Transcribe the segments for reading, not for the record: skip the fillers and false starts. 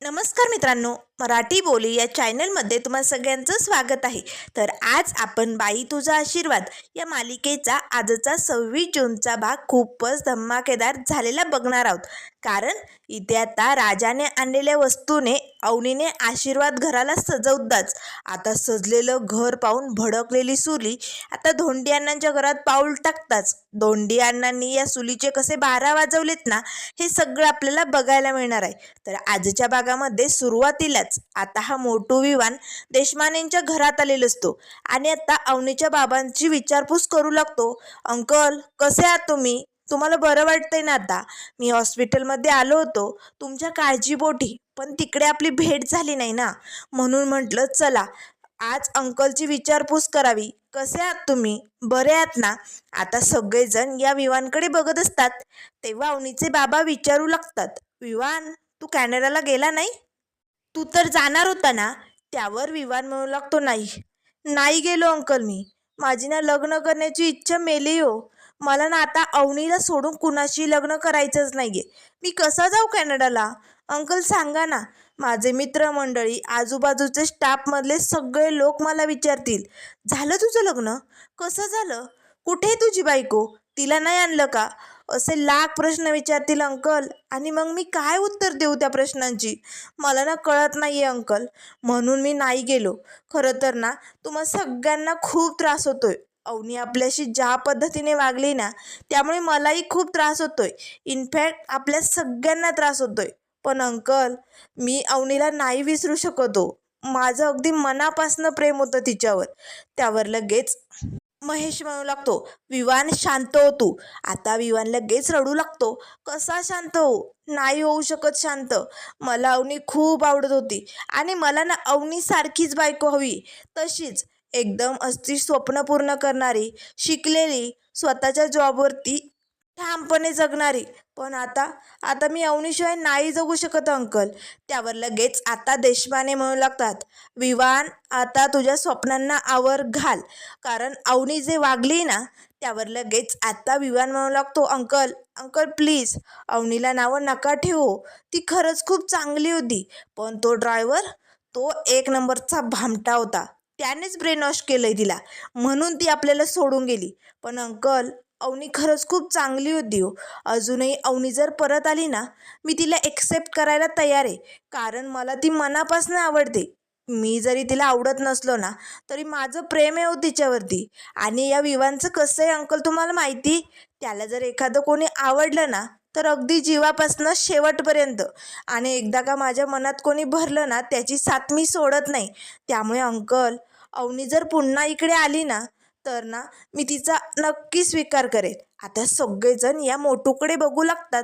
नमस्कार मित्रांनो, मराठी बोली या चॅनलमध्ये तुम्हा सगळ्यांचं स्वागत आहे. तर आज आपण बाई तुझा आशीर्वाद या मालिकेचा आजचा 26 जूनचा भाग खूपच धमाकेदार झालेला बघणार आहोत. कारण इथे आता राजाने आणलेल्या वस्तूने अवनीने आशीर्वाद घराला सजवताच आता सजलेलं घर पाहून भडकलेली सुली आता धोंडी अण्णांच्या घरात पाऊल टाकताच धोंडी अण्णांनी या सुलीचे कसे 12 वाजवलेत ना, हे सगळं आपल्याला बघायला मिळणार आहे. तर आजच्या भागामध्ये सुरुवातीलाच आता हा मोठू विवान देशमानेंच्या घरात आलेला असतो आणि आता अवनीच्या बाबांची विचारपूस करू लागतो. अंकल, कसे आहात तुम्ही? तुम्हाला बरं वाटतंय ना? आता मी हॉस्पिटलमध्ये आलो होतो तुमच्या काळजीपोटी, पण तिकडे आपली भेट झाली नाही ना, म्हणून म्हटलं चला आज अंकलची विचारपूस करावी. कसे आहात तुम्ही? बरे आहात ना? आता सगळेजण या विवानकडे बघत असतात तेव्हा अवनीचे बाबा विचारू लागतात, विवान, तू कॅनडाला गेला नाही? तू तर जाणार होता ना? त्यावर विवान म्हणू लागतो, नाही नाही गेलो अंकल, माझी ना लग्न करण्याची इच्छा मेली हो. मला ना आता अवनीला सोडून कुणाशी लग्न करायचंच नाहीये. मी कसा जाऊ कॅनडाला? अंकल सांगा ना. माझे मित्रमंडळी, आजूबाजूचे स्टाफमधले सगळे लोक मला विचारतील, झालं तुझं लग्न? कसं झालं? कुठे आहे तुझी बायको? तिला नाही आणलं का? असे लाख प्रश्न विचारतील अंकल, आणि मग मी काय उत्तर देऊ त्या प्रश्नांची? मला ना कळत नाहीये अंकल, म्हणून मी नाही गेलो. खरं तर ना तुम्हा सगळ्यांना खूप त्रास होतोय. अवनी आपल्याशी ज्या पद्धतीने वागली ना, त्यामुळे मलाही खूप त्रास होतोय. इनफॅक्ट आपल्या सगळ्यांना त्रास होतोय. पण अंकल, मी अवनीला नाही विसरू शकत हो. माझं अगदी मनापासनं प्रेम होतं तिच्यावर. त्यावर लगेच महेश म्हणू लागतो, विवान शांत हो तू. आता विवान लगेच रडू लागतो. कसा शांत हो? नाही होऊ शकत शांत. मला अवनी खूप आवडत होती आणि मला ना अवनी सारखीच बायको हवी. तशीच एकदम अस्ती स्वप्न पूर्ण करणारी, शिकलेली, स्वतःच्या जॉबवरती ठामपणे जगणारी. पण आता आता मी अवनीशिवाय नाही जगू शकत अंकल. त्यावर लगेच आता देशमाने म्हणू लागतात, विवान, आता तुझ्या स्वप्नांना आवर घाल. कारण अवनी जे वागली ना, त्यावर लगेच आता विवान म्हणू लागतो, अंकल अंकल प्लीज, अवनीला नावं नका ठेवू. ती खरंच खूप चांगली होती. पण तो ड्रायव्हर, तो एक नंबरचा भामटा होता. त्यानेच ब्रेन वॉश केलंय तिला, म्हणून ती आपल्याला सोडून गेली. पण अंकल, अवनी खरंच खूप चांगली होती हो. अजूनही अवनी जर परत आली ना, मी तिला एक्सेप्ट करायला तयार आहे. कारण मला ती मनापासून आवडते. मी जरी तिला आवडत नसलो ना, तरी माझं प्रेम आहे हो तिच्यावरती. आणि या विवानचं कसं आहे अंकल तुम्हाला माहिती? त्याला जर एखादं कोणी आवडलं ना, तर अगदी जीवापासनं शेवटपर्यंत. आणि एकदा का माझ्या मनात कोणी भरलं ना, त्याची साथ मी सोडत नाही. त्यामुळे अंकल, अवनी जर पुन्हा इकडे आली ना, तर ना मी तिचा नक्की स्वीकार करेन. आता सगळेजण या मोटूकडे बघू लागतात.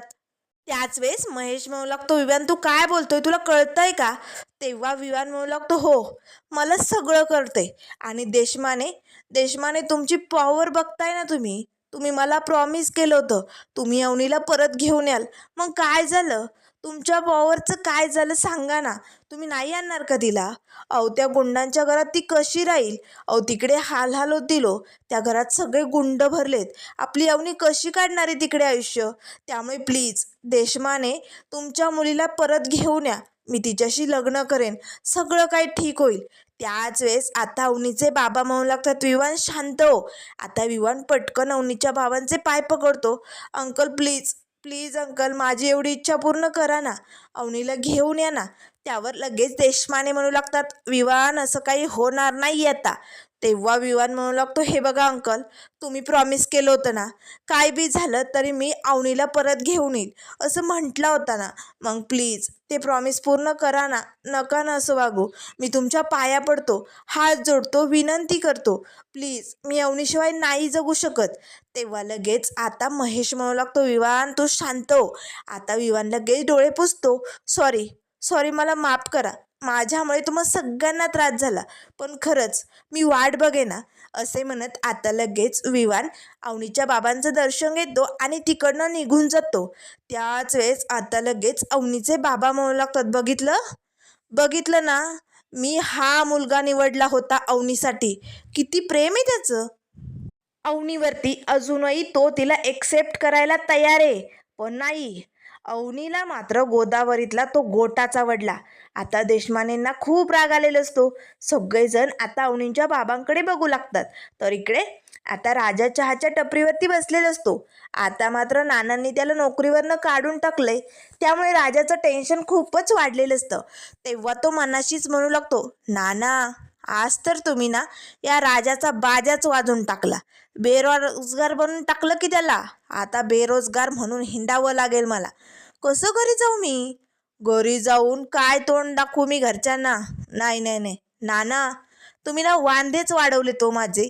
त्याच वेळेस महेश म्हणू लागतो, विवान तू काय बोलतोय? तुला कळतंय का? तेव्हा विवान म्हणू लागतो, हो, मला सगळं कळतंय. आणि देशमाने देशमाने तुमची पॉवर बघताय ना तुम्ही. तुम्ही मला प्रॉमिस केलं होतं तुम्ही अवनीला परत घेऊन याल. मग काय झालं? तुमच्या पॉवरचं काय झालं सांगा ना. तुम्ही नाही आणणार का तिला? अहो, त्या गुंडांच्या घरात ती कशी राहील? अहो, तिकडे हाल हाल होतील हो. त्या घरात सगळे गुंड भरलेत. आपली अवनी कशी काढणार आहे तिकडे आयुष्य? त्यामुळे प्लीज देशमाने, तुमच्या मुलीला परत घेऊन या. मी तिच्याशी लग्न करेन. सगळं काही ठीक होईल. त्याच वेळेस आता अवनीचे बाबा म्हणू लागतात, विवान शांत हो. आता विवान पटकन अवनीच्या बाबांचे पाय पकडतो. अंकल प्लीज प्लीज अंकल, माझी एवढी इच्छा पूर्ण करा ना. अवनीला घेऊन या ना. त्यावर लगेच देशमाने म्हणू लागतात, विवान असं काही होणार नाही आता. तेव्हा विवान म्हणू लागतो, हे बघा अंकल, तुम्ही प्रॉमिस केलं होतं ना, काय बी झालं तरी मी अवनीला परत घेऊन येईल असं म्हटलं होतं ना. मग प्लीज ते प्रॉमिस पूर्ण करा ना. नका ना असं वागू. मी तुमच्या पाया पडतो, हात जोडतो, विनंती करतो. प्लीज, मी अवनीशिवाय नाही जगू शकत. तेव्हा लगेच आता महेश म्हणू लागतो, विवान तू शांत हो. आता विवान लगेच डोळे पुसतो. सॉरी सॉरी, मला माफ करा. माझ्यामुळे तुम्हाला सगळ्यांना त्रास झाला. पण खरंच मी वाट बघे ना. असे म्हणत आता लगेच विवान अवनीच्या बाबांचं दर्शन घेतो आणि तिकडनं निघून जातो. त्याच वेळेस आता लगेच अवनीचे बाबा म्हणू लागतात, बघितलं बघितलं ना, मी हा मुलगा निवडला होता अवनीसाठी. किती प्रेम आहे त्याचं अवनीवरती. अजूनही तो तिला एक्सेप्ट करायला तयार आहे. पण नाही, अवनीला मात्र गोदावरीतला तो गोटाचा वडला. आता देशमानेंना खूप राग आलेला असतो. सगळेजण आता अवनीच्या बाबांकडे बघू लागतात. तर इकडे आता राजा चहाच्या टपरीवरती बसलेला असतो. आता मात्र नानांनी त्याला नोकरीवरनं काढून टाकलंय. त्यामुळे राजाचं टेन्शन खूपच वाढलेलं असतं. तेव्हा तो मनाशीच म्हणू लागतो, नाना आज तर तुम्ही ना या राजाचा बाजाच वाजून टाकला. बेरोजगार बनून टाकलं की त्याला. आता बेरोजगार म्हणून हिंडावं लागेल मला. कसं घरी जाऊ मी? घरी जाऊन काय तोंड दाखवू मी घरच्यांना? नाही नाही नाही नाना, तुम्ही ना वांदेच वाढवले तो माझे.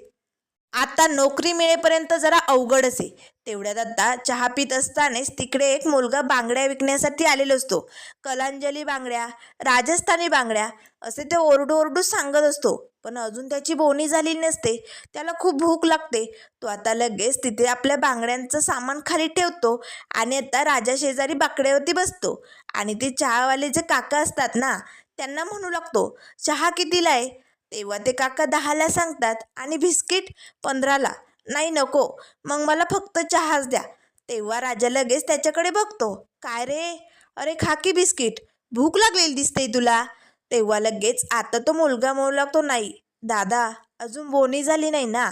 आता नोकरी मिळेपर्यंत जरा अवघडच आहे. तेवढ्यात आता चहा पित असतानाच तिकडे एक मुलगा बांगड्या विकण्यासाठी आलेला असतो. कलांजली बांगड्या, राजस्थानी बांगड्या असे ते ओरडू ओरडू सांगत असतो. पण अजून त्याची बोनी झाली नसते. त्याला खूप भूक लागते. तो आता लगेच तिथे आपल्या बांगड्यांचं सामान खाली ठेवतो आणि आता राजा शेजारी बाकड्यावरती बसतो आणि ते चहावाले जे काका असतात ना त्यांना म्हणू लागतो, चहा कितीला आहे? तेव्हा ते काका 10ला सांगतात आणि बिस्किट 15ला. नाही नको, मग मला फक्त चहाच द्या. तेव्हा राजा लगेच त्याच्याकडे बघतो. काय रे? अरे खा की बिस्किट, भूक लागलेली दिसते तुला. तेव्हा लगेच आता तो मुलगा म्हणू लागतो, नाही दादा अजून बोनी झाली नाही ना.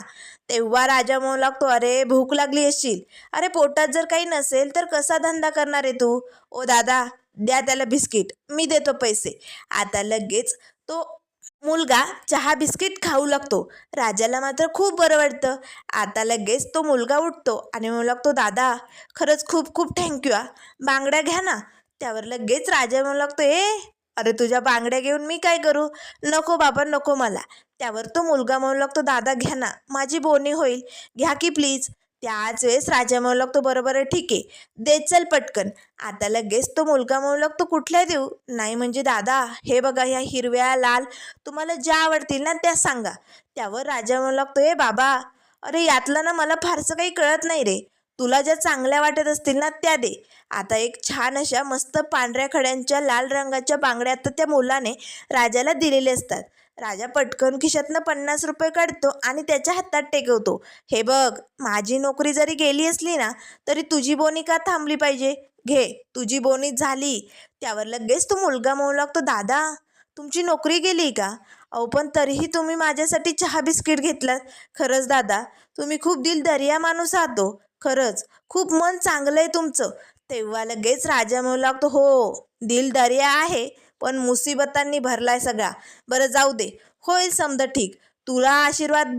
तेव्हा राजा म्हणू लागतो, अरे भूक लागली असशील. अरे पोटात जर काही नसेल तर कसा धंदा करणार आहे तू? ओ दादा द्या त्याला बिस्किट, मी देतो पैसे. आता लगेच तो मुलगा चहा बिस्किट खाऊ लागतो. राजाला मात्र खूप बरं वाटतं. आता लगेच तो मुलगा उठतो आणि म्हणू लागतो, दादा खरंच खूप खूप थँक्यू हा, बांगड्या घ्या ना. त्यावर लगेच राजा म्हणू लागतो, अरे तुझ्या बांगड्या घेऊन मी काय करू? नको बाबा नको मला. त्यावर तो मुलगा म्हणू लागतो, दादा घ्या ना, माझी बोनी होईल, घ्या की प्लीज. त्याच वेळेस राजा म्हणू लागतो, बरोबर आहे ठीक आहे, दे चल पटकन. आता लगेच तो मुलगा म्हणू लागतो, कुठल्या देऊ? नाही म्हणजे दादा हे बघा, ह्या हिरव्या लाल तुम्हाला ज्या आवडतील ना त्या सांगा. त्यावर राजा म्हणू लागतो, बाबा अरे यातलं ना मला फारसं काही कळत नाही रे, तुला ज्या चांगल्या वाटत असतील ना त्या दे. आता एक छान अशा मस्त पांढऱ्या खड्यांच्या लाल रंगाच्या बांगड्या तर त्या मुलाने राजाला दिलेले असतात. राजा पटकन खिशातनं 50 रुपये काढतो आणि त्याच्या हातात टेकवतो. हे बघ, माझी नोकरी जरी गेली असली ना तरी तुझी बोनी का थांबली पाहिजे? घे, तुझी बोनी झाली. त्यावर लगेच तो मुलगा म्हणू लागतो, दादा तुमची नोकरी गेली का? अहो पण तरीही तुम्ही माझ्यासाठी चहा बिस्किट घेतलात. खरंच दादा तुम्ही खूप दिलदर्या माणूस आहात हो. खरंच खूप मन चांगलं आहे तुमचं. तेव्हा लगेच राजा म्हणू लागतो, हो दिलदर्या आहे पण मुसीबतांनी भरलाय सगळा. बरं जाऊ दे, होईल समजा ठीक. तुला आशीर्वाद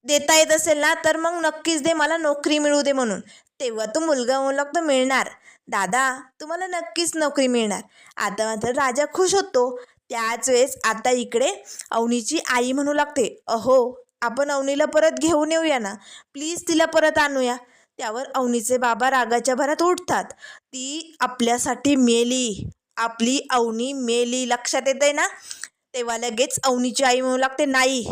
देता येत असेल ना तर मग नक्कीच दे, मला नोकरी मिळू दे म्हणून. तेव्हा तो मुलगा म्हणू लागतो, मिळणार दादा, तुम्हाला नक्कीच नोकरी मिळणार. आता मात्र राजा खुश होतो. त्याच वेळेस आता इकडे अवनीची आई म्हणू लागते, अहो आपण अवनीला परत घेऊन येऊया ना, प्लीज तिला परत आणूया. त्यावर अवनीचे बाबा रागाच्या भरात उठतात. ती आपल्यासाठी मेली, आपली अवनी मेली, लक्षात येते ना? तेव्हा लगेच अवनीची आई म्हणू लागते, नाही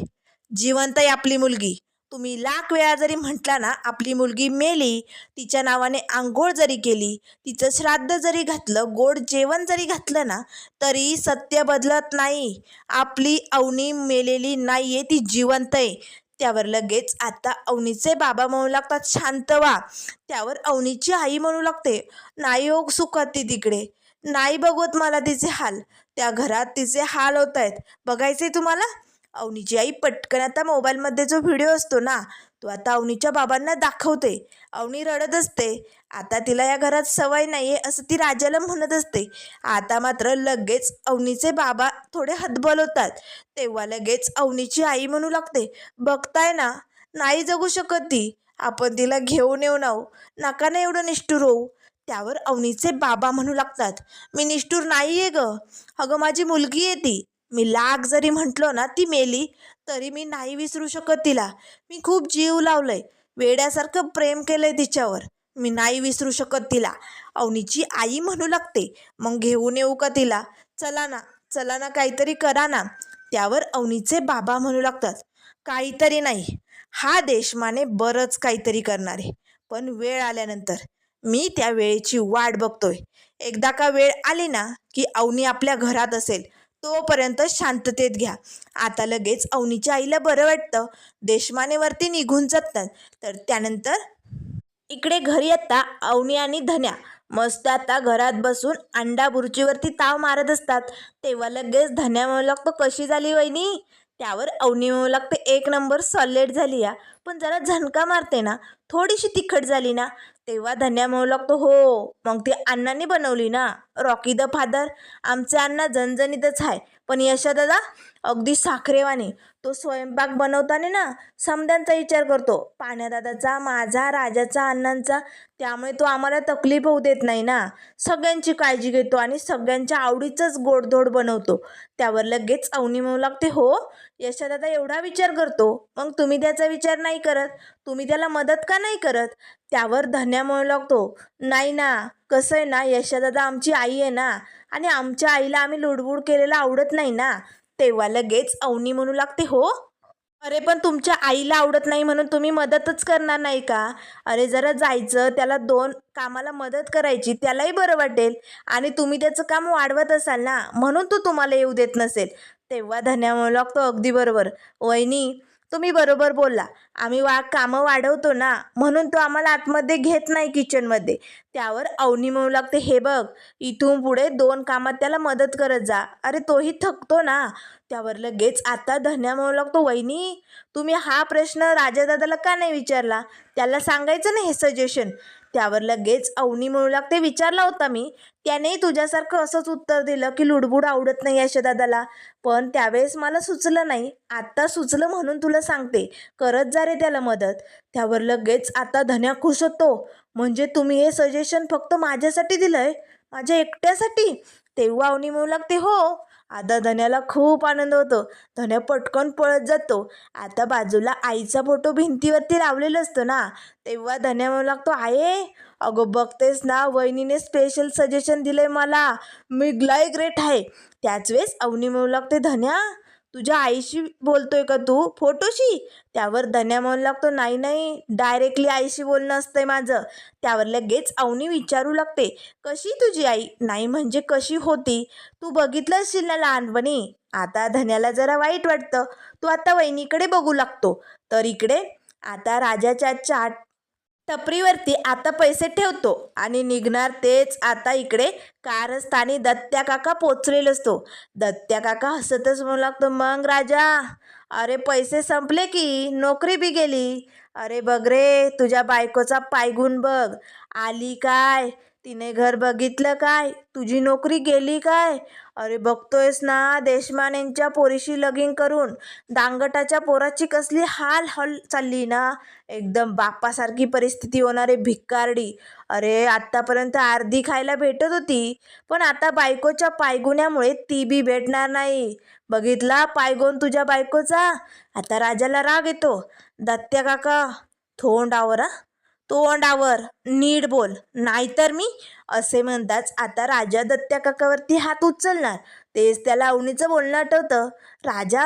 जिवंत आहे आपली मुलगी. तुम्ही लाख वेळा जरी म्हटला ना आपली मुलगी मेली, तिच्या नावाने आंघोळ जरी केली, तिचं श्राद्ध जरी घातलं, गोड जेवण जरी घातलं ना तरी सत्य बदलत नाही. आपली अवनी मेलेली नाही आहे, ती जिवंत आहे. त्यावर लगेच आता अवनीचे बाबा म्हणू लागतात, शांत व्हा. त्यावर अवनीची आई म्हणू लागते, नाही हो सुखात ती तिकडे, नाही बघवत मला तिचे हाल. त्या घरात तिचे हाल होत आहेत, बघायचे तुम्हाला? अवनीची आई पटकन आता मोबाईलमध्ये जो व्हिडिओ असतो ना तो आता अवनीच्या बाबांना दाखवते. अवनी रडत असते. आता तिला या घरात सवय नाही आहे असं ती राजाला म्हणत असते. आता मात्र लगेच अवनीचे बाबा थोडे हतबल होतात. तेव्हा लगेच अवनीची आई म्हणू लागते, बघताय ना नाही जगू शकत ती, आपण तिला घेऊन येऊ ना, नका ना एवढं निष्ठुर होऊ. त्यावर अवनीचे बाबा म्हणू लागतात, मी निष्ठुर नाही आहे ग, अगं माझी मुलगी आहे ती. मी लाख जरी म्हटलो ना ती मेली तरी मी नाही विसरू शकत तिला. मी खूप जीव लावलंय, वेड्यासारखं प्रेम केलंय तिच्यावर, मी नाही विसरू शकत तिला. अवनीची आई म्हणू लागते, मग घेऊन येऊ का तिला? चला ना, चला ना, काहीतरी करा ना. त्यावर अवनीचे बाबा म्हणू लागतात, काहीतरी नाही, हा देशमाने बरंच काहीतरी करणार आहे, पण वेळ आल्यानंतर. मी त्या वेळेची वाट बघतोय. एकदा का वेळ आली ना की अवनी आपल्या घरात असेल, तोपर्यंत शांततेत घ्या. आता लगेच अवनीच्या आईला बरं वाटतं. देशमानेवरती निघून जातात. तर त्यानंतर इकडे घरी आता अवनी आणि धन्या मस्त आता घरात बसून अंडा बुर्चीवरती ताव मारत असतात. तेव्हा लगेच धन्या म्हणू लागतो, कशी झाली वहिनी? त्यावर अवनी म्हणू लागते, एक नंबर सॉलिड झाली या, पण जरा झणका मारते ना, थोडीशी तिखट झाली ना. तेव्हा धन्या म्हणू लागतो, हो मग ती अण्णांनी बनवली ना, रॉकी द फादर. आमचे अण्णा झणझणीतच आहे, पण यशा दादा अगदी साखरेवाने. तो स्वयंपाक बनवताना ना समद्यांचा विचार करतो, पाण्यादादाचा, माझा, राजाचा, अण्णांचा. त्यामुळे तो आम्हाला तकलीफ होऊ देत नाही ना, सगळ्यांची काळजी घेतो आणि सगळ्यांच्या आवडीचंच गोडधोड बनवतो. त्यावर लगेच अवनी म्हणू लागते, हो यशोदादा एवढा विचार करतो, मग तुम्ही त्याचा विचार नाही करत, तुम्ही त्याला मदत का नाही करत? त्यावर धन्या म्हणू लागतो, नाही ना, कसं आहे ना, यशोदादा आमची आई आहे ना, आणि आमच्या आईला आम्ही लुडबुड केलेलं आवडत नाही ना. तेव्हा लगेच अवनी म्हणू लागते, हो अरे पण तुमच्या आईला आवडत नाही म्हणून तुम्ही मदतच करणार नाही का? अरे जरा जायचं, त्याला दोन कामाला मदत करायची, त्यालाही बरं वाटेल, आणि तुम्ही त्याचं काम वाढवत असाल ना, म्हणून तो तुम्हाला येऊ देत नसेल. तेव्हा धन्या म्हणू लागतो, अगदी बरोबर वहिनी, तुम्ही बरोबर बोलला. आम्ही कामं वाढवतो ना, म्हणून तो आम्हाला आतमध्ये घेत नाही किचनमध्ये. त्यावर अवनी म्हणू लागते, हे बघ, इथून पुढे दोन कामात त्याला मदत करत जा, अरे तोही थकतो ना. त्यावर लगेच आता धन्या म्हणू लागतो, वहिनी तुम्ही हा प्रश्न राजादादाला का नाही विचारला? त्याला सांगायचं ना हे सजेशन. त्यावर लगेच अवनी म्हणू लागते, विचारला होता मी, त्यानेही तुझ्यासारखं असंच उत्तर दिलं की लुडबुड आवडत नाही यशोदादाला. पण त्यावेळेस मला सुचलं नाही, आत्ता सुचलं म्हणून तुला सांगते, करत जा रे त्याला मदत. त्यावर लगेच आता धन्या खुश होतो, म्हणजे तुम्ही हे सजेशन फक्त माझ्यासाठी दिलंय, माझ्या एकट्यासाठी? तेव्हा अवनी म्हणू लागते, हो. आता धन्याला खूप आनंद होतो. धन्या पटकन पळत जातो. आता बाजूला आईचा फोटो भिंतीवरती लावलेला असतो ना. तेव्हा धन्या म्हणू लागतो, आहे अगं बघतेस ना, वहिनीने स्पेशल सजेशन दिलंय मला, मी लय ग्रेट आहे. त्याच वेळेस अवनी म्हणू लागते, धन्या तुझ्या आईशी बोलतोय का तू, फोटोशी? त्यावर धन्या म्हणू लागतो, नाही नाही, डायरेक्टली आईशी बोलणं असतंय माझं. त्यावर लगेच अवनी विचारू लागते, कशी तुझी आई? नाही म्हणजे कशी होती? तू बघितलं असशील ना लहानपणी. आता धन्याला जरा वाईट वाटतं, तू आता वहिनीकडे बघू लागतो. तर इकडे आता राजाच्या चाट टपरीवरती आता पैसे ठेवतो आणि निघणार. तेच आता इकडे कारस्थानी दत्त्या काका पोचलेला असतो. दत्त्या काका हसतच म्हणू लागतो, मग राजा, अरे पैसे संपले की नोकरी बी गेली. अरे बघ रे, तुझ्या बायकोचा पायगुण बघ, आली काय, तिने घर बघितलं काय, तुझी नोकरी गेली काय? अरे बघतोयस ना, देशमानेंच्या पोरीशी लगीन करून दांगटाच्या पोराची कसली हाल हाल चालली ना, एकदम बापासारखी परिस्थिती होणारे भिक्कारडी. अरे आत्तापर्यंत अर्धी खायला भेटत होती, पण आता बायकोच्या पायगुण्यामुळे ती बी भेटणार नाही. बघितला पायगुण तुझ्या बायकोचा? आता राजाला राग येतो. दत्त्या काका, तोंडावर तोंडावर नीट बोल, नाहीतर मी, असे म्हणताच आता राजा दत्त्या काकावरती हात उचलणार. तेच त्याला अवनीचं बोलणं आठवतं. राजा,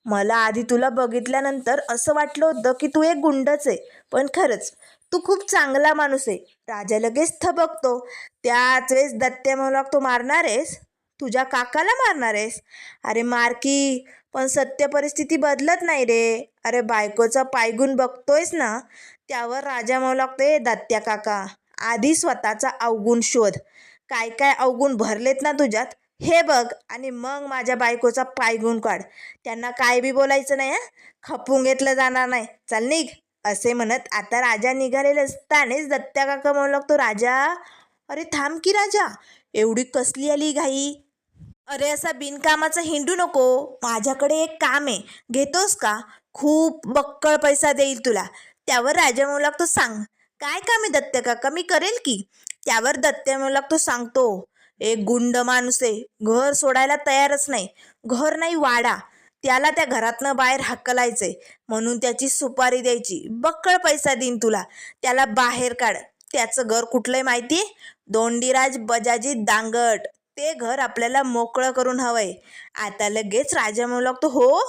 मला आधी तुला बघितल्यानंतर असं वाटलं होतं की तू एक गुंडच आहे, पण खरंच तू खूप चांगला माणूस आहे. राजा लगेच थबकतो. त्याच वेळेस दत्त्या म्हणू लागतो, मारणार आहेस? तुझ्या काकाला मारणार आहेस? अरे मार की, पण सत्य परिस्थिती बदलत नाही रे. अरे बायकोचा पायगुण बघतोयस ना. त्यावर राजा म्हणू लागते, दत्त्या काका, आधी स्वतःचा अवगुण शोध. काय काय अवगुण भरलेत ना तुझ्यात, हे बघ, आणि मग माझ्या बायकोचा पायगुण काढ. त्यांना काय बी बोलायचं नाही, खपून घेतलं जाणार नाही, चल निघ. असे म्हणत आता राजा निघालेले असतानेच दत्त्या काका म्हणू लागतो, राजा, अरे थांब की राजा, एवढी कसली आली घाई? अरे असा बिनकामाचा हिंडू नको, माझ्याकडे एक काम आहे, घेतोस का? खूप बक्कळ पैसा देईल तुला. त्यावर राजा म्हणू लागतो, सांग काय काम आहे दत्त्या काका, मी करेल की. त्यावर दत्त्या म्हणू लागतो, सांगतो, एक गुंड माणूस आहे, घर सोडायला तयारच नाही, घर नाही वाडा, त्याला त्या घरातनं बाहेर हाकलायचंय, म्हणून त्याची सुपारी द्यायची, बक्कळ पैसा देईन तुला, त्याला बाहेर काढ. त्याचं घर कुठलंय माहितीये? दोंडीराज बजाजी दांगट, ते घर आपल्याला मोकळं करून हवंय. आता लगेच राजा म्हणू लागतो, हो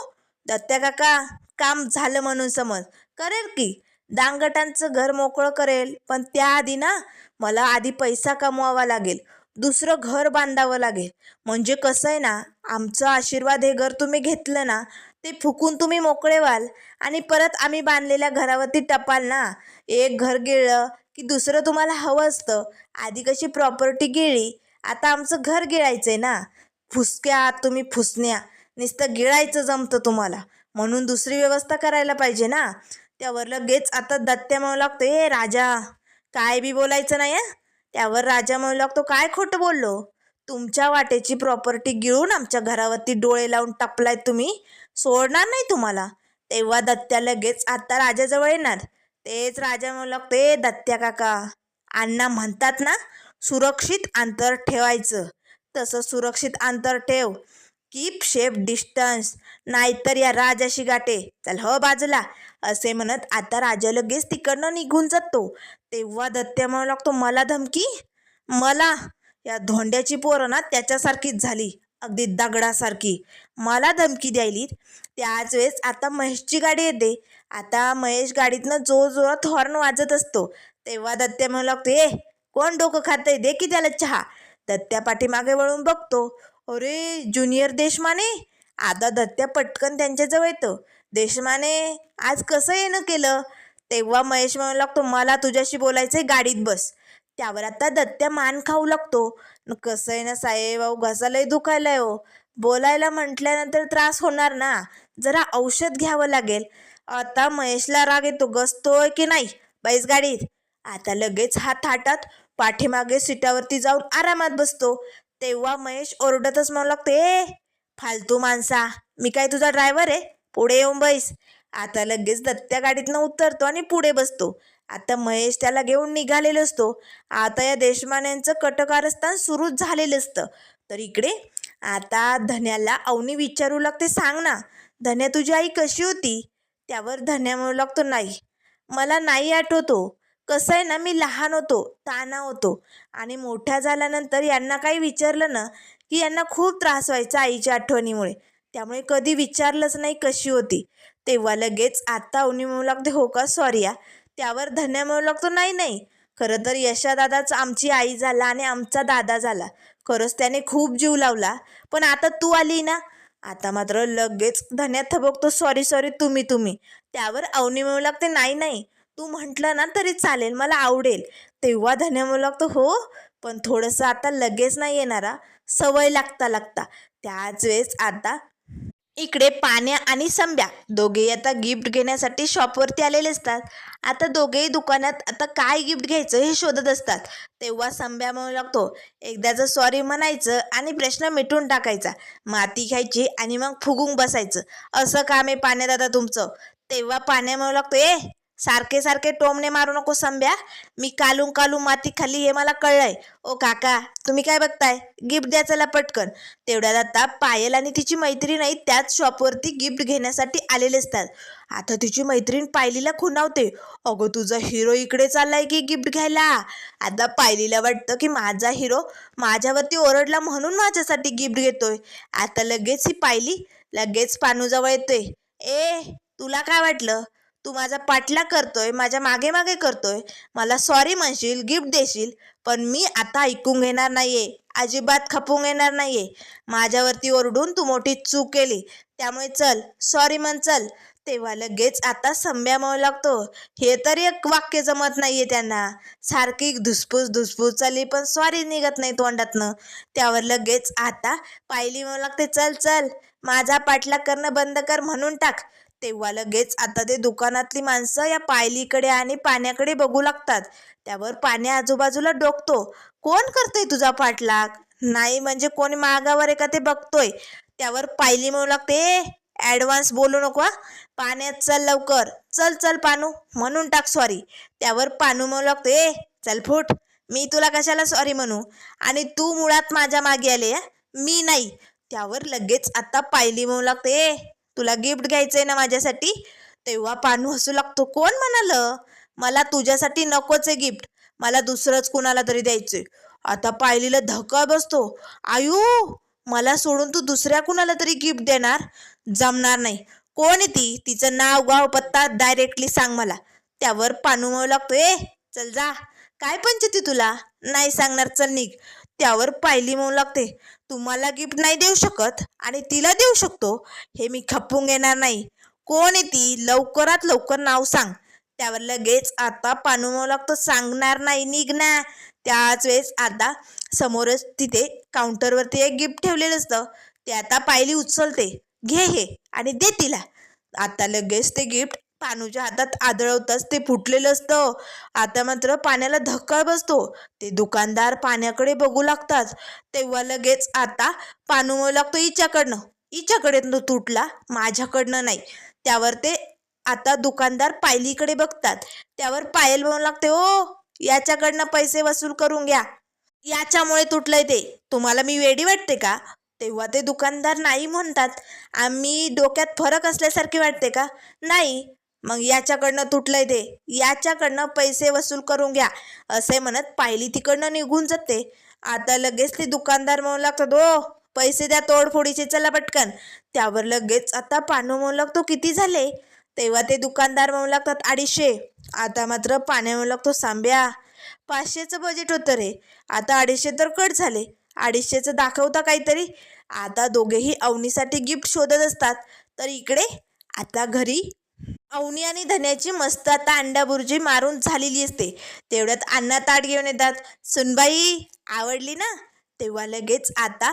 दत्त्या काका, काम झालं म्हणून समज, करेल की, दांगटांचं घर मोकळं करेल, पण त्याआधी ना मला आधी पैसा कमवावा लागेल, दुसरं घर बांधावं लागेल. म्हणजे कसं आहे ना, आमचा आशीर्वाद हे घर तुम्ही घेतलं ना, ते फुकून तुम्ही मोकळे व्हाल आणि परत आम्ही बांधलेल्या घरावरती टपाल ना. एक घर गिळलं की दुसरं तुम्हाला हवं असतं. आधी कशी प्रॉपर्टी गिळली, आता आमचं घर गिळायचंय ना. फुसक्या आहात तुम्ही, फुसण्या. नुसतं गिळायचं जमतं तुम्हाला, म्हणून दुसरी व्यवस्था करायला पाहिजे ना. त्यावर लगेच आता दत्त्या म्हणू लागतो, ए राजा, काय बी बोलायचं नाही हं. त्यावर राजा म्हणू लागतो, काय खोटं बोललो? तुमच्या वाटेची प्रॉपर्टी गिळून आमच्या घरावरती डोळे लावून टपलाय तुम्ही, सोडणार नाही तुम्हाला. तेव्हा दत्त्या लगेच आता राजाजवळ येणार. तेच राजा म्हणू लागतो, ए दत्त्या काका, अण्णा म्हणतात ना, सुरक्षित अंतर ठेवायचं, तसं सुरक्षित अंतर ठेव. कीप सेफ डिस्टन्स, नाहीतर या राजाशी गाठे. चल हो बाजूला, असे म्हणत आता राजा लगेच तिकडनं निघून जातो. तेव्हा दत्त्या म्हणू लागतो, मला धमकी? मला? या धोंड्याची पोरं ना त्याच्यासारखीच झाली, अगदी दगडासारखी. मला धमकी द्यायली. त्याच वेळेस आता महेशची गाडी येते. आता महेश गाडीतनं जोरात हॉर्न वाजत असतो. तेव्हा दत्त्या म्हणू लागतो, ए कोण डोकं खातंय, दे की त्याला चहा. दत्त्या पाठीमागे वळून बघतो, अरे ज्युनियर देशमाने. आता दत्त्या पटकन त्यांच्याजवळ येतो. देशमाने, आज कसं येणं केलं? तेव्हा महेश म्हणू लागतो, मला तुझ्याशी बोलायचंय, गाडीत बस. त्यावर आता दत्त्या मान खाऊ लागतो. कसं आहे ना साहेब, अहो घसा लय दुखायलाय हो. बोलायला म्हटल्यानंतर त्रास होणार ना, जरा औषध घ्यावं लागेल. आता महेशला राग येतो, गसतोय की नाही, बैस गाडीत. आता लगेच हात हातात पाठीमागे सीटावरती जाऊन आरामात बसतो. तेव्हा महेश ओरडतच म्हणू लागतो, ए फालतू माणसा, मी काय तुझा ड्रायव्हर आहे? पुढे येऊन बैस. आता लगेच दत्त्या गाडीतनं उतरतो आणि पुढे बसतो. आता महेश त्याला घेऊन निघालेलो असतो. आता या देशमान्यांचं कटकारस्थान सुरू झालेलं असतं. तर इकडे आता धन्याला अवनी विचारू लागते, सांग ना धन्या, तुझी आई कशी होती? त्यावर धन्या म्हणू लागतो, नाही, मला नाही आठवतो. कसं आहे ना, मी लहान होतो, ताना होतो, आणि मोठ्या झाल्यानंतर यांना काही विचारलं ना की यांना खूप त्रास व्हायचा आईच्या आठवणीमुळे, त्यामुळे कधी विचारलंच नाही कशी होती. तेव्हा लगेच आता अवनी म्हणू लागते, हो का, सॉरी या. त्यावर धन्या म्हणू लागतो, नाही नाही, खरं तर यशादादाच आमची आई झाला आणि आमचा दादा झाला. खरंच त्याने खूप जीव लावला, पण आता तू आली ना. आता मात्र लगेच धन्या थबकतो, सॉरी सॉरी, तुम्ही. त्यावर अवनी म्हणू लागते, नाही नाही, तू म्हटलं ना तरी चालेल, मला आवडेल. तेव्हा धन्या म्हणू लागतो, हो पण थोडंसं आता लगेच नाही येणारा, सवय लागता. त्याच वेळेस आता इकडे पाण्या आणि संब्या दोघेही आता गिफ्ट घेण्यासाठी शॉपवरती आलेले असतात. आता दोघेही दुकानात आता काय गिफ्ट घ्यायचं हे शोधत असतात. तेव्हा संब्या म्हणू लागतो, एकदाचं सॉरी म्हणायचं आणि प्रश्न मिटून टाकायचा, माती घ्यायची आणि मग फुगून बसायचं, असं काम आहे पाण्यादादा तुमचं. तेव्हा पाण्या म्हणू लागतो, ए सारखे सारखे टोमणे मारू नको संब्या, मी कालू माती खाल्ली हे मला कळलंय. ओ काका, तुम्ही काय बघताय, गिफ्ट द्या चला पटकन. तेवढ्यात आता पायल आणि तिची मैत्रीण आई त्याच शॉपवरती गिफ्ट घेण्यासाठी आलेले असतात. आता तिची मैत्रीण पायलीला खुणावते, अगं तुझा हिरो इकडे चाललाय की गिफ्ट घ्यायला. आता पायलीला वाटतं की माझा हिरो माझ्यावरती ओरडला म्हणून माझ्यासाठी गिफ्ट घेतोय. आता लगेच ही पायली लगेच पानूजवळ येतोय, ए तुला काय वाटलं, तू माझा पाठलाग करतोय, माझ्या मागे मागे करतोय, मला सॉरी म्हणशील, गिफ्ट देशील, पण मी आता ऐकून घेणार नाहीये, अजिबात खपून घेणार नाहीये. माझ्यावरती ओरडून तू मोठी चूक केली, त्यामुळे चल सॉरी म्हण, चल. तेव्हा लगेच आता संब्या म्हणू लागतो, हे तरी एक वाक्य जमत नाहीये त्यांना, सारखी धुसफूस चालली पण सॉरी निघत नाही तोंडातनं. त्यावर लगेच आता पायली म्हणू लागते, चल माझा पाठलाग करणं बंद कर, म्हणून टाक. तेव्हा लगेच आता ते दुकानातली माणसं या पायलीकडे आणि पाण्याकडे बघू लागतात. त्यावर पाण्या आजूबाजूला डोकतो, कोण करतोय तुझा पाठलाग? नाही म्हणजे कोणी मागावर आहे का ते बघतोय. त्यावर पायली म्हणू लागते, ॲडव्हान्स बोलू नको हा, पाण्यात चल लवकर, चल पानू, म्हणून टाक सॉरी. त्यावर पानू म्हणू लागते, ए चल फुट, मी तुला कशाला सॉरी म्हणू, आणि तू मुळात माझ्या मागे आले, मी नाही. त्यावर लगेच आता पायली म्हणू लागते, ए तुला गिफ्ट घ्यायचंय ना माझ्यासाठी. तेव्हा पानू हसू लागतो, कोण म्हणालं, मला तुझ्यासाठी नकोच आहे गिफ्ट, मला दुसरंच कुणाला तरी द्यायचंय. आता पायलीला धक्का बसतो, आयु, मला सोडून तू दुसऱ्या कुणाला तरी गिफ्ट देणार, जमणार नाही. कोण आहे ती, तिचं नाव गाव पत्ता डायरेक्टली सांग मला. त्यावर पानू म्हणू लागतो, ए चल जा, काय पंचायती तुला, नाही सांगणार, चल निघ. त्यावर पायली म्हणू लागते, तुम्हाला गिफ्ट नाही देऊ शकत आणि तिला देऊ शकतो, हे मी खपून घेणार नाही. कोण आहे ती, लवकरात लवकर नाव सांग. त्यावर लगेच आता पानू म्हणू लागतो, सांगणार नाही, निघ ना. त्याच वेळेस आता समोरच तिथे काउंटरवरती एक गिफ्ट ठेवलेलं असतं. ते आता पायली उचलते, घे हे आणि दे तिला. आता लगेच ते गिफ्ट पानूच्या हातात आदळवताच ते फुटलेलं असतं. आता मात्र पाण्याला धक्का बसतो. ते दुकानदार पाण्याकडे बघू लागतात. तेव्हा लगेच आता पानू म्हणू लागतो, हिच्याकडे तुटला, माझ्याकडनं नाही. त्यावर ते आता दुकानदार पायलीकडे बघतात. त्यावर पायल म्हणू लागते, ओ याच्याकडनं पैसे वसूल करून घ्या, याच्यामुळे तुटलंय ते, तुम्हाला मी वेडी वाटते का? तेव्हा ते दुकानदार नाही म्हणतात, आम्ही डोक्यात फरक असल्यासारखे वाटते का? नाही. मग याच्याकडनं तुटलंय ते, याच्याकडनं पैसे वसूल करून घ्या, असे म्हणत पायली तिकडनं निघून जाते. आता लगेच ते दुकानदार म्हणू लागतात, ओ पैसे द्या तोडफोडीचे, चला पटकन. त्यावर लगेच आता पानू म्हणू लागतो, किती झाले? तेव्हा ते दुकानदार म्हणू लागतात, 250. आता मात्र पाण्या म्हणू लागतो, सांब्या 500चं बजेट होतं रे, आता 250 तर कट झाले. 250चं दाखवता काहीतरी. आता दोघेही अवनीसाठी गिफ्ट शोधत असतात. तर इकडे आता घरी अवनी आणि धन्याची मस्त आता अंडा बुर्जी मारून झालेली असते. तेवढ्यात अण्णा ताट घेऊन येतात. सुनबाई आवडली ना? तेव्हा लगेच आता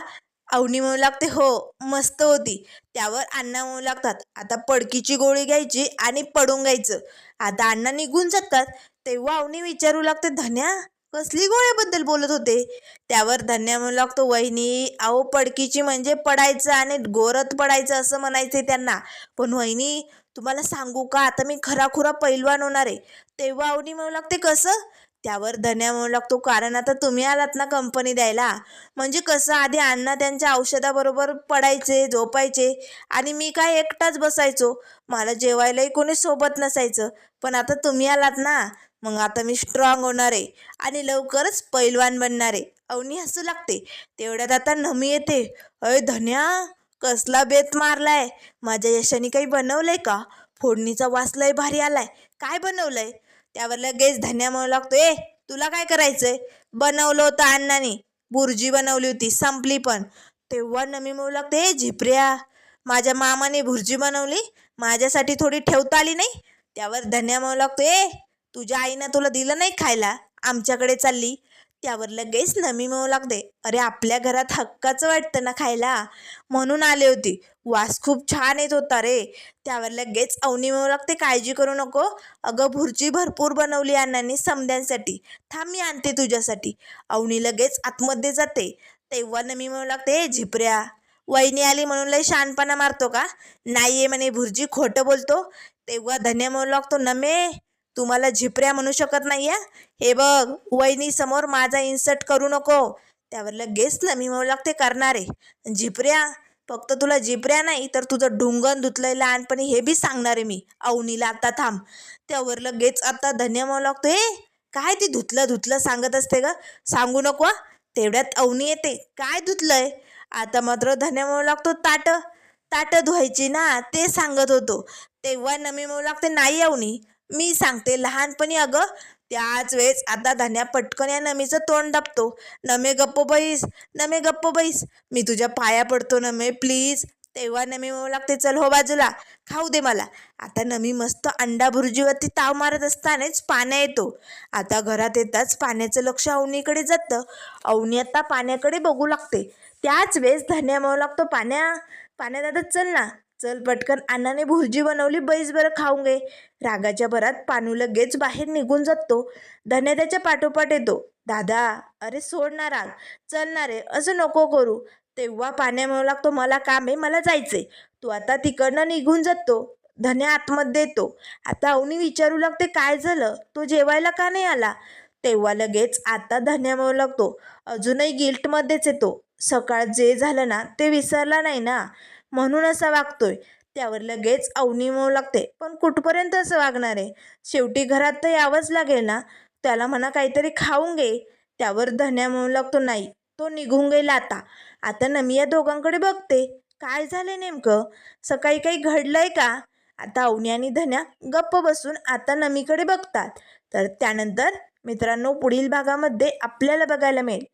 अवनी म्हणू लागते, हो मस्त होती. त्यावर अण्णा म्हणू लागतात, आता पडकीची गोळी घ्यायची आणि पडून घ्यायचं. आता अण्णा निघून जातात. तेव्हा अवनी विचारू लागते, धन्या कसली गोळ्याबद्दल बोलत होते? त्यावर धन्या म्हणू लागतो, वहिनी अहो पडकीची म्हणजे पडायचं आणि गोरत पडायचं असं म्हणायचे त्यांना. पण वहिनी तुम्हाला सांगू का, आता मी खराखुरा पैलवान होणार आहे. तेव्हा अवनी म्हणू लागते, कसं? त्यावर धन्या म्हणू लागतो, कारण आता तुम्ही आलात ना कंपनी द्यायला. म्हणजे कसं, आधी अण्णा त्यांच्या औषधाबरोबर पडायचे, झोपायचे आणि मी काय एकटाच बसायचो. मला जेवायलाही कोणी सोबत नसायचं. पण आता तुम्ही आलात ना, मग आता मी स्ट्रॉंग होणार आहे आणि लवकरच पैलवान बनणार आहे. अवनी हसू लागते. तेवढ्यात आता नमी येते. अय धन्या कसला बेत मारलाय, माझ्या यशाने काही बनवलंय का? फोडणीचा वास लय भारी आलाय, काय बनवलंय? त्यावर लगेच धन्या म्हणू लागतो, तुला काय करायचंय? बनवलं होतं अण्णाने, बुर्जी बनवली होती, संपली पण. तेव्हा नमी म्हणू लागते, झिपऱ्या माझ्या मामाने भुर्जी बनवली, माझ्यासाठी थोडी ठेवता आली नाही? त्यावर धन्या म्हणू लागतो, तुझ्या आईनं तुला दिलं नाही खायला, आमच्याकडे चालली. त्यावर लगेच नमी म्हणू लागते, अरे आपल्या घरात हक्काचं वाटतं ना खायला, म्हणून आले होती. वास खूप छान येत होता रे. त्यावर लगेच अवनी म्हणू लागते, काळजी करू नको, अगं भुर्जी भरपूर बनवली अण्णांनी समद्यांसाठी, थांब मी आणते तुझ्यासाठी. अवनी लगेच आतमध्ये जाते. तेव्हा नमी म्हणू लागते, झिपऱ्या वहिनी आली म्हणून लय शहाणपणा मारतो का? नाहीये म्हणे भुर्जी, खोटं बोलतो. तेव्हा धन्या म्हणू लागतो, नमे तुम्हाला झिपऱ्या म्हणू शकत नाही या, हे बघ वहिनी समोर माझा इन्सर्ट करू नको. त्यावर लगेच नमी म्हणू लागते, करणारे झिपऱ्या, फक्त तुला झिपऱ्या नाही तर तुझं ढुंगण धुतलंय लहानपणी हे बी सांगणार आहे मी अवनीला, आता थांब. त्यावर लगेच आता धन्या म्हणू लागतो, काय ती धुतलं धुतलं सांगत असते ग, सांगू नको. तेवढ्यात अवनी येते, काय धुतलंय? आता मात्र धन्या म्हणू लागतो, ताट ताट धुवायची ना, ते सांगत होतो. तेव्हा नमी म्हणू लागते, नाही अवनी मी सांगते लहानपणी अगं. त्याच वेळेस आता धन्या पटकन या नमीचं तोंड दाबतो. नमे गप्प बैस, नमे गप्प बैस, मी तुझ्या पाया पडतो नमे प्लीज. तेव्हा नमी म्हणू लागते, चल हो बाजूला, खाऊ दे मला. आता नमी मस्त अंडा भुर्जीवरती ताव मारत असतानाच पाण्या येतो. आता घरात येताच पाण्याचं लक्ष अवनीकडे जातं. अवनी आता पाण्याकडे बघू लागते. त्याच वेळेस धन्या म्हणू लागतो, पाण्या पाण्या दादा चल ना, चल पटकन, अण्णाने भुर्जी बनवली, बैस बरं खाऊन घे. रागाच्या भरात पानू लगेच बाहेर निघून जातो. धन्या त्याच्या पाठोपाठ येतो. दादा अरे सोड ना राग, चल ना रे, असं नको करू. तेव्हा पाण्या म्हणू लागतो, मला काम आहे, मला जायचंय. तू आता तिकडनं निघून जातो. धन्या आतमध्ये येतो. आता अवनी विचारू लागते, काय झालं, तो जेवायला का नाही आला? तेव्हा लगेच आता धन्या म्हणू लागतो, अजूनही गिल्टमध्येच येतो. सकाळ जे झालं ना ते विसरला नाही ना, म्हणून असा वागतोय. त्यावर लगेच अवनी म्हणू लागते, पण कुठपर्यंत असं वागणार आहे? शेवटी घरात तर यावंच लागेल ना, त्याला म्हणा काहीतरी खाऊन घे. त्यावर धन्या म्हणू लागतो, नाही तो निघून गेला आता. आता नमी या दोघांकडे बघते, काय झालंय नेमकं, सकाळी काही घडलंय का? आता अवनी आणि धन्या गप्प बसून आता नमीकडे बघतात. तर त्यानंतर मित्रांनो पुढील भागामध्ये आपल्याला बघायला मिळेल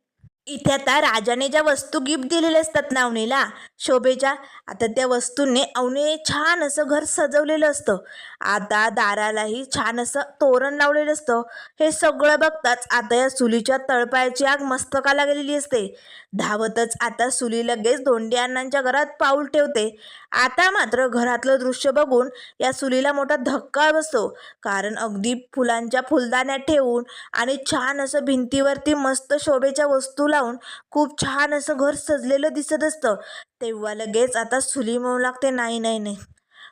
इथे आता राजाने ज्या वस्तू गिफ्ट दिलेल्या असतात ना अवनीला शोभेच्या, आता त्या वस्तूंनी अवनी छान असं घर सजवलेलं असतं. आता दारालाही छान असं तोरण लावलेलं असतं. हे सगळं बघताच आता या सुलीच्या तळपायाची आग मस्तकाला गेलेली असते. धावतच आता सुली लगेच धोंडी अण्णांच्या घरात पाऊल ठेवते. आता मात्र घरातलं दृश्य बघून या सुलीला मोठा धक्का बसतो, कारण अगदी फुलांच्या फुलदाण्या ठेवून आणि छान असं भिंतीवरती मस्त शोभेच्या वस्तू लावून खूप छान असं घर सजलेलं दिसत असतं. तेव्हा लगेच आता सुली म्हणू लागते, नाही नाही नाही,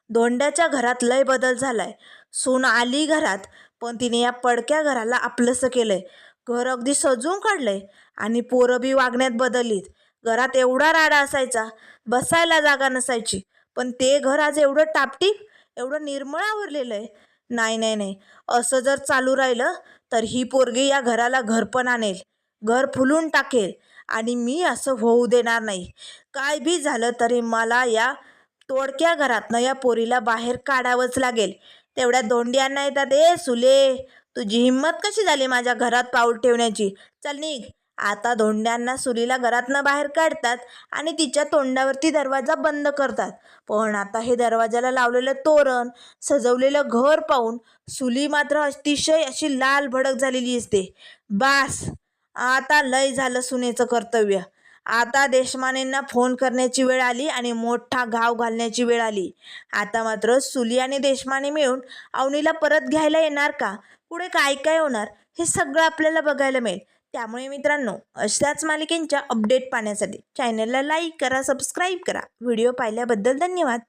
धोंड्याच्या घरात लय बदल झालाय. सून आली घरात, पण तिने या पडक्या घराला आपलंसं केलंय. घर अगदी सजवून काढलंय आणि पोरं बी वागण्यात बदललीत. घरात एवढा राडा असायचा, बसायला जागा नसायची, पण ते घर आज एवढं टापटीप, एवढं निर्मळ आवरलेलं आहे. नाही नाही नाही, असं जर चालू राहिलं तर ही पोरगी या घराला घर पण आणेल, घर फुलून टाकेल, आणि मी असं होऊ देणार नाही. काय बी झालं तरी मला या तोडक्या घरातनं या पोरीला बाहेर काढावंच लागेल. तेवढ्या धोंड्यांना येतात, ए सुले, तुझी हिंमत कशी झाली माझ्या घरात पाऊल ठेवण्याची, चल निघ. आता धोंड्यांना सुलीला घरातनं बाहेर काढतात आणि तिच्या तोंडावरती दरवाजा बंद करतात. पण आता हे दरवाजाला लावलेलं तोरण, सजवलेलं घर पाहून सुली मात्र अतिशय अशी लाल भडक झालेली असते. बास, आता लय झालं सुनेचं कर्तव्य. आता देशमानेंना फोन करण्याची वेळ आली आणि मोठा घाव घालण्याची वेळ आली. आता मात्र सुली आणि देशमाने मिळून अवनीला परत घ्यायला येणार का, पुढे काय काय होणार हे सगळं आपल्याला बघायला मिळेल. त्यामुळे मित्रांनो, अशाच मालिकेंच्या अपडेट पाहण्यासाठी चॅनलला लाईक करा, सबस्क्राईब करा. व्हिडिओ पाहिल्याबद्दल धन्यवाद.